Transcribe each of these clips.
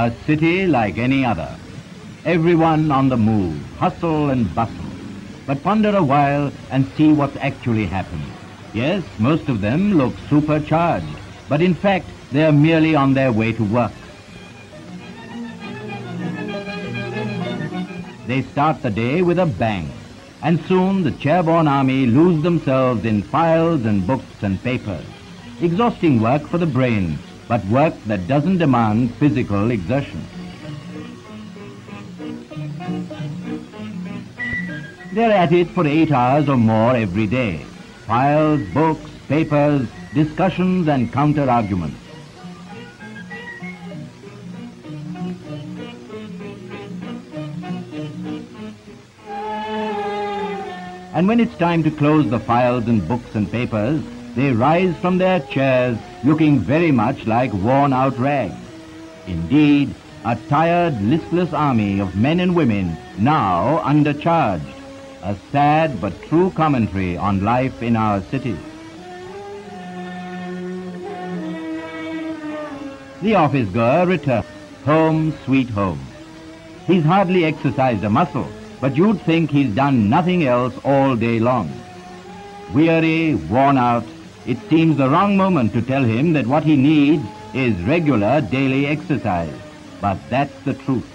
A city like any other. Everyone on the move, hustle and bustle. But ponder a while and see what's actually happened. Yes, most of them look supercharged, but in fact, they are merely on their way to work. They start the day with a bang, and soon the chairborne army lose themselves in files and books and papers. Exhausting work for the brain, but work that doesn't demand physical exertion. They're at it for 8 hours or more every day. Files, books, papers, discussions and counter-arguments. And when it's time to close the files and books and papers, they rise from their chairs looking very much like worn-out rags. Indeed, a tired, listless army of men and women now undercharged. A sad but true commentary on life in our cities. The office-goer returns. Home, sweet home. He's hardly exercised a muscle, but you'd think he's done nothing else all day long. Weary, worn out, it seems the wrong moment to tell him that what he needs is regular daily exercise. But that's the truth.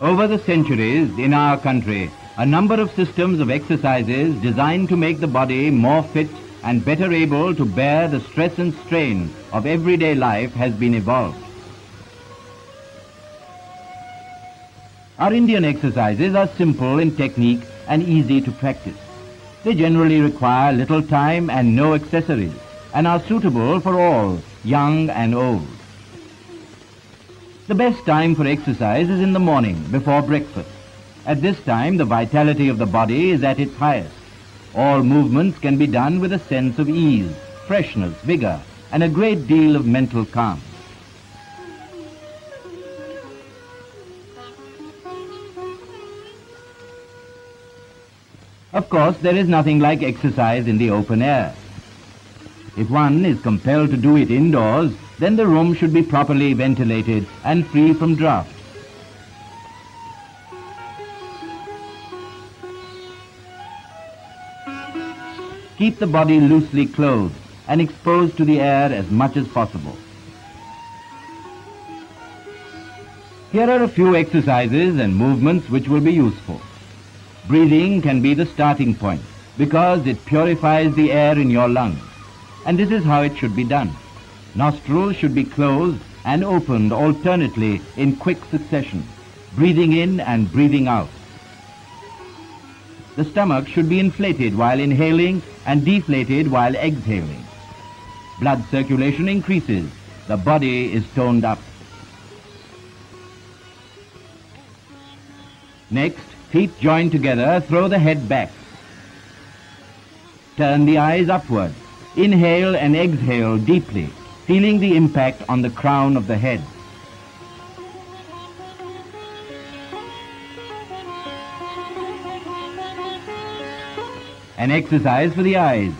Over the centuries in our country, a number of systems of exercises designed to make the body more fit and better able to bear the stress and strain of everyday life has been evolved. Our Indian exercises are simple in technique and easy to practice. They generally require little time and no accessories, and are suitable for all, young and old. The best time for exercise is in the morning, before breakfast. At this time, the vitality of the body is at its highest. All movements can be done with a sense of ease, freshness, vigor, and a great deal of mental calm. Of course, there is nothing like exercise in the open air. If one is compelled to do it indoors, then the room should be properly ventilated and free from draught. Keep the body loosely clothed and exposed to the air as much as possible. Here are a few exercises and movements which will be useful. Breathing can be the starting point because it purifies the air in your lungs. And this is how it should be done. Nostrils should be closed and opened alternately in quick succession, breathing in and breathing out. The stomach should be inflated while inhaling and deflated while exhaling. Blood circulation increases. The body is toned up. Next, feet joined together, throw the head back. Turn the eyes upward. Inhale and exhale deeply, feeling the impact on the crown of the head. An exercise for the eyes.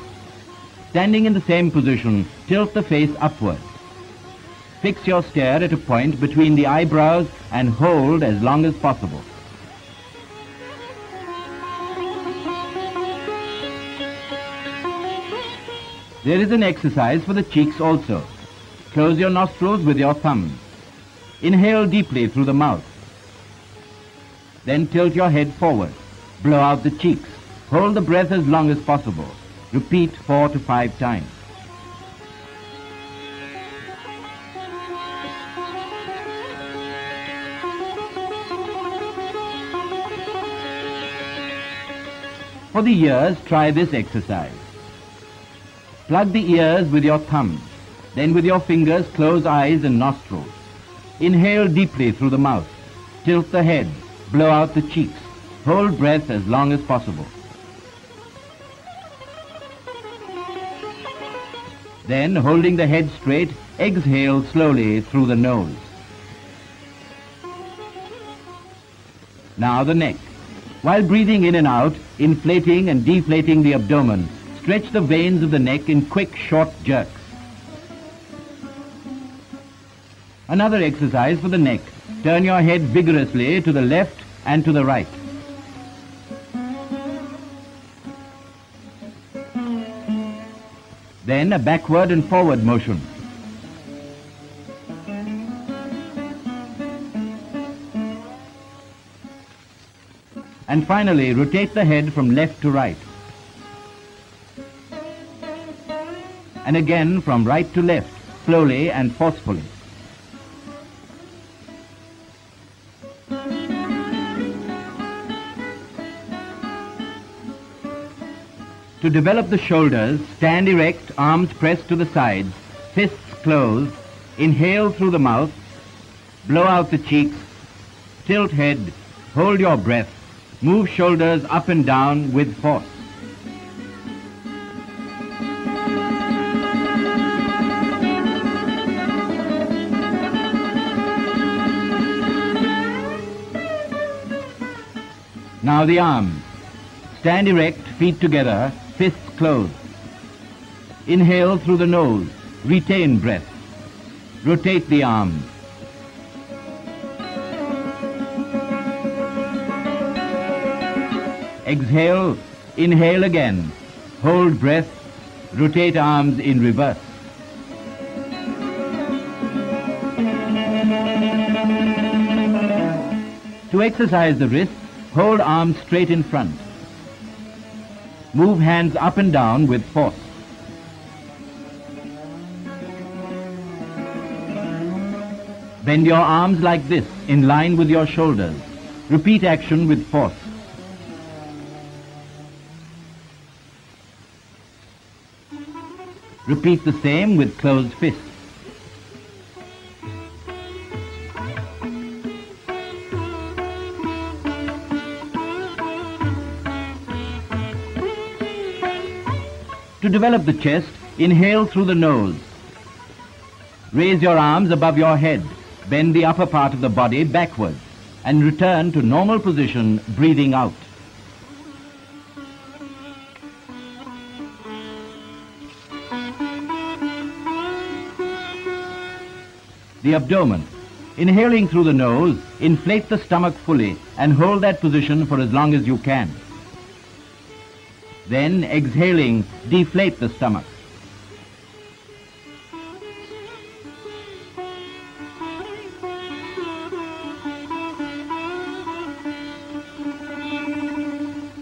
Standing in the same position, tilt the face upward. Fix your stare at a point between the eyebrows and hold as long as possible. There is an exercise for the cheeks also. Close your nostrils with your thumbs. Inhale deeply through the mouth. Then tilt your head forward. Blow out the cheeks. Hold the breath as long as possible. Repeat 4 to 5 times. For the ears, try this exercise. Plug the ears with your thumbs. Then with your fingers, close eyes and nostrils. Inhale deeply through the mouth. Tilt the head. Blow out the cheeks. Hold breath as long as possible. Then, holding the head straight, exhale slowly through the nose. Now the neck. While breathing in and out, inflating and deflating the abdomen, stretch the veins of the neck in quick, short jerks. Another exercise for the neck. Turn your head vigorously to the left and to the right. Then a backward and forward motion. And finally, rotate the head from left to right. And again from right to left, slowly and forcefully. To develop the shoulders, stand erect, arms pressed to the sides, fists closed, inhale through the mouth, blow out the cheeks, tilt head, hold your breath, move shoulders up and down with force. Now the arms. Stand erect, feet together, fists closed. Inhale through the nose, retain breath. Rotate the arms. Exhale, inhale again. Hold breath, rotate arms in reverse. To exercise the wrists, hold arms straight in front. Move hands up and down with force. Bend your arms like this, in line with your shoulders. Repeat action with force. Repeat the same with closed fists. To develop the chest, inhale through the nose. Raise your arms above your head. Bend the upper part of the body backwards and return to normal position, breathing out. The abdomen. Inhaling through the nose, inflate the stomach fully and hold that position for as long as you can. Then, exhaling, deflate the stomach.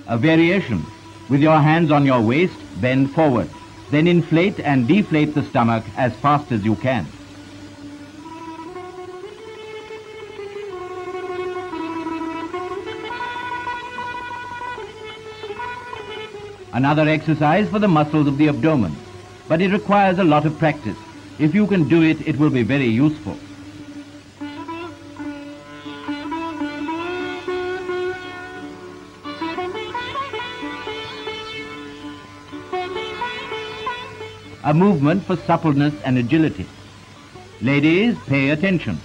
A variation. With your hands on your waist, bend forward. Then inflate and deflate the stomach as fast as you can. Another exercise for the muscles of the abdomen, but it requires a lot of practice. If you can do it, it will be very useful. A movement for suppleness and agility. Ladies, pay attention.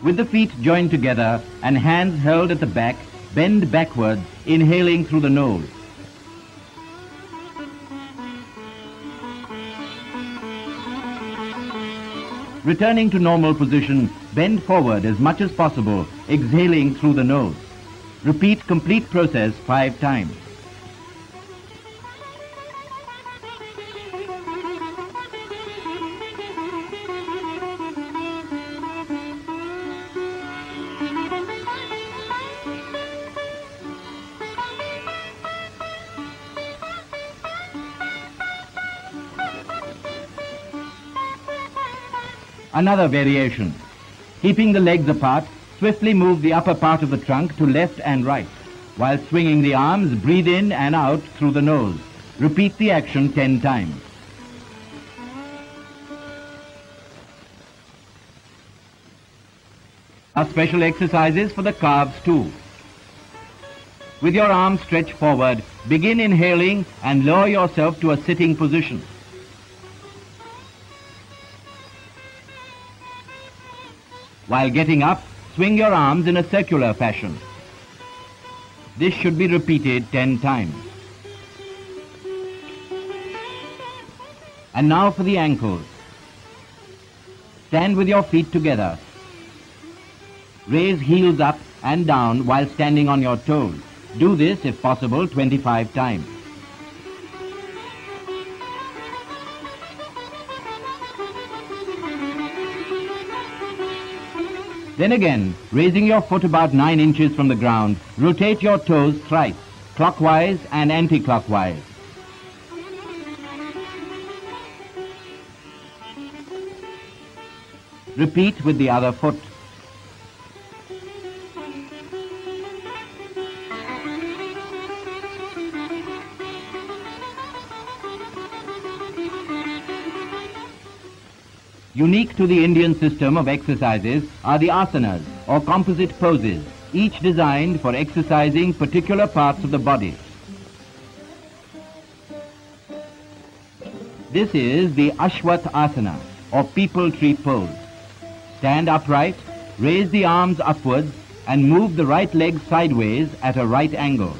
With the feet joined together and hands held at the back, bend backwards, inhaling through the nose. Returning to normal position, bend forward as much as possible, exhaling through the nose. Repeat complete process 5 times. Another variation. Keeping the legs apart, swiftly move the upper part of the trunk to left and right. While swinging the arms, breathe in and out through the nose. Repeat the action 10 times. Are special exercises for the calves too. With your arms stretched forward, begin inhaling and lower yourself to a sitting position. While getting up, swing your arms in a circular fashion. This should be repeated 10 times. And now for the ankles. Stand with your feet together. Raise heels up and down while standing on your toes. Do this, if possible, 25 times. Then again, raising your foot about 9 inches from the ground, rotate your toes thrice, clockwise and anti-clockwise. Repeat with the other foot. Unique to the Indian system of exercises are the asanas, or composite poses, each designed for exercising particular parts of the body. This is the Ashwat asana, or people tree pose. Stand upright, raise the arms upwards, and move the right leg sideways at a right angle.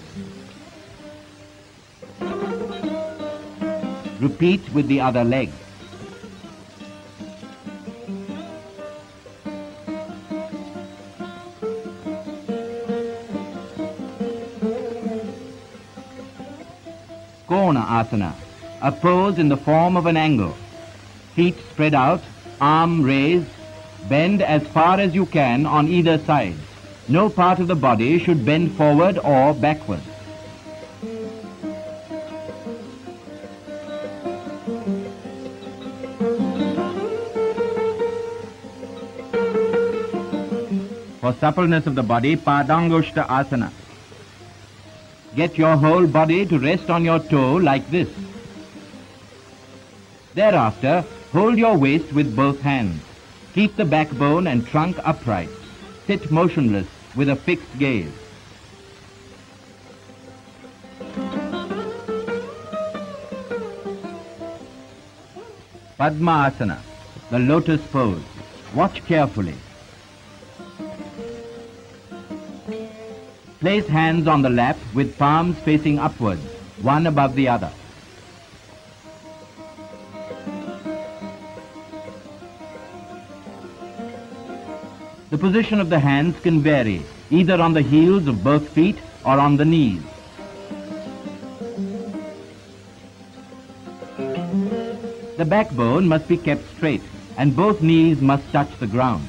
Repeat with the other leg. Kona asana, a pose in the form of an angle. Feet spread out, arm raised, bend as far as you can on either side. No part of the body should bend forward or backward. For suppleness of the body, Padangushta asana. Get your whole body to rest on your toe like this. Thereafter, hold your waist with both hands. Keep the backbone and trunk upright. Sit motionless with a fixed gaze. Padmasana, the lotus pose. Watch carefully. Place hands on the lap with palms facing upwards, one above the other. The position of the hands can vary, either on the heels of both feet or on the knees. The backbone must be kept straight, and both knees must touch the ground.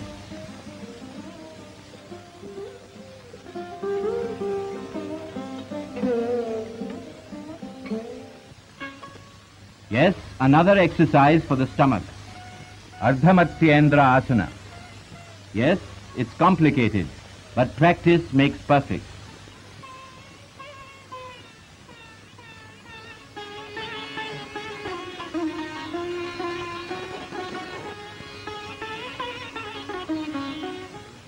Yes, another exercise for the stomach. Ardhamatsyendra asana. Yes, it's complicated, but practice makes perfect.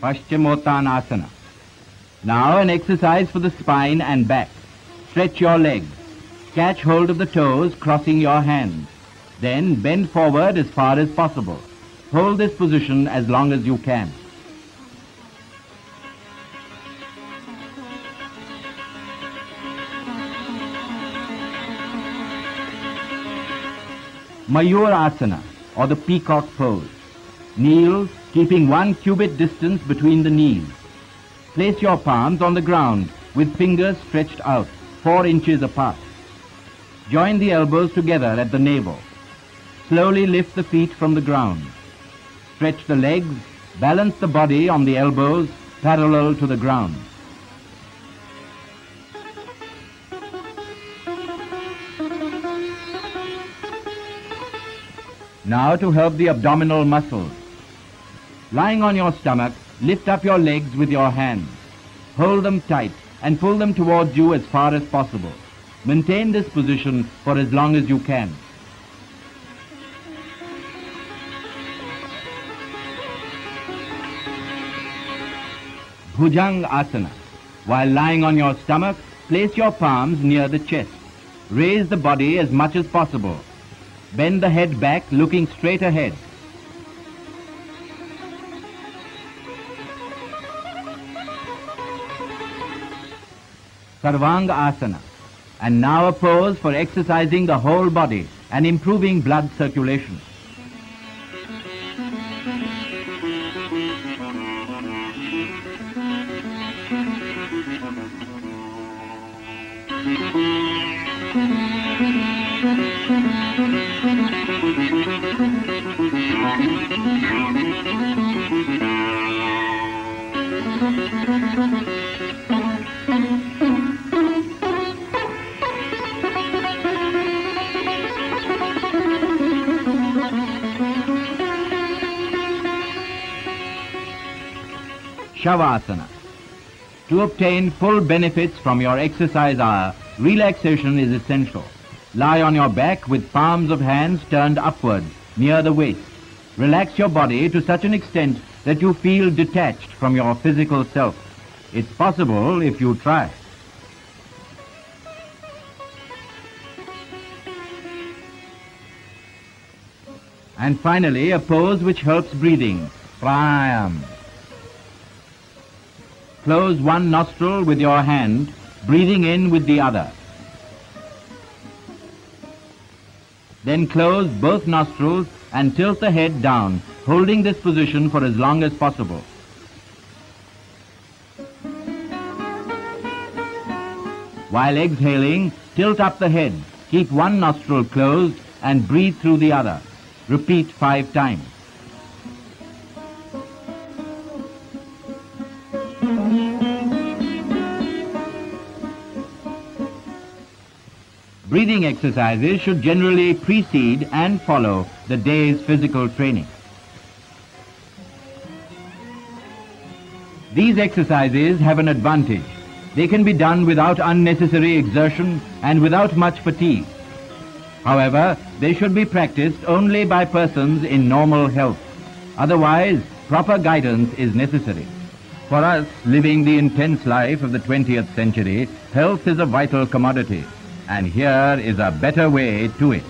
Paschimottanasana. Now an exercise for the spine and back. Stretch your legs. Catch hold of the toes, crossing your hands. Then bend forward as far as possible. Hold this position as long as you can. Mayurasana, or the peacock pose. Kneel, keeping 1 cubit distance between the knees. Place your palms on the ground with fingers stretched out, 4 inches apart. Join the elbows together at the navel. Slowly lift the feet from the ground. Stretch the legs, balance the body on the elbows parallel to the ground. Now to help the abdominal muscles. Lying on your stomach, lift up your legs with your hands. Hold them tight and pull them towards you as far as possible. Maintain this position for as long as you can. Bhujang asana. While lying on your stomach, place your palms near the chest. Raise the body as much as possible. Bend the head back, looking straight ahead. Sarvanga asana. And now a pose for exercising the whole body and improving blood circulation. Shavasana. To obtain full benefits from your exercise hour, relaxation is essential. Lie on your back with palms of hands turned upwards, near the waist. Relax your body to such an extent that you feel detached from your physical self. It's possible if you try. And finally, a pose which helps breathing, pranayama. Close one nostril with your hand, breathing in with the other. Then close both nostrils and tilt the head down, holding this position for as long as possible. While exhaling, tilt up the head, keep one nostril closed and breathe through the other. Repeat 5 times. Breathing exercises should generally precede and follow the day's physical training. These exercises have an advantage. They can be done without unnecessary exertion and without much fatigue. However, they should be practiced only by persons in normal health. Otherwise, proper guidance is necessary. For us, living the intense life of the 20th century, health is a vital commodity. And here is a better way to it.